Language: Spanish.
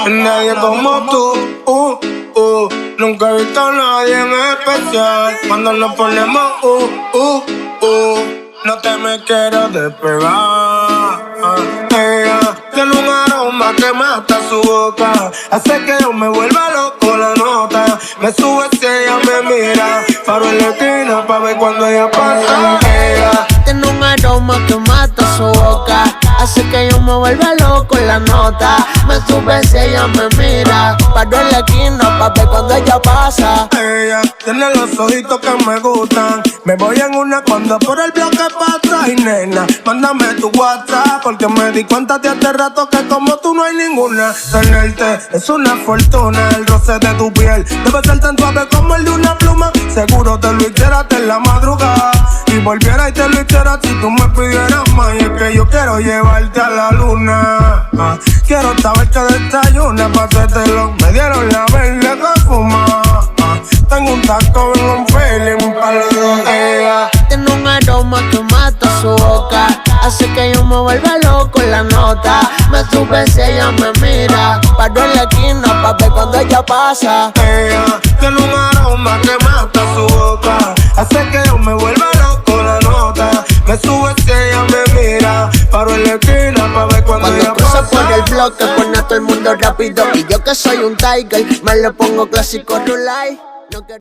Nadie como tú, nunca he visto a nadie en especial. Cuando nos ponemos, no te me quiero despegar. Ella tiene un aroma que mata su boca, hace que yo me vuelva loco la nota. Me sube si ella me mira, paro en la esquina pa' ver cuando ella pasa. Ella tiene un aroma que mata su boca, hace que yo me vuelva loco la nota. Me sube si ella me mira, paro en la esquina pa' ver cuando ella pasa. Ella tiene los ojitos que me gustan, me voy en una cuando por el bloque pasa. Y nena, mándame tu WhatsApp, porque me di cuenta de hace rato que como tú no hay ninguna. Tenerte es una fortuna, el roce de tu piel debe ser tan suave como el de una pluma. Seguro te lo hicieras en la madrugada y volviera y te lo hiciera si tú me pidieras más. Y es que yo quiero llevarte a la luna, quiero saber que desayunas pa' hacértelo. Me dieron la verde que fuma, tengo un taco en un feeling pa' los dos. Ella tiene un aroma que mata su boca, hace que yo me vuelva loco la nota. Me sube si ella me mira, paro en la esquina pa' ver cuando ella pasa. Ella tiene un aroma que mata su boca, hace que yo me vuelva loco la nota. Me sube si ella me mira, paro en la esquina pa' ver cuando ella cruza pasa. por el bloque pone a todo el mundo rápido, y yo que soy un tiger me le pongo clásico rulay. No quiero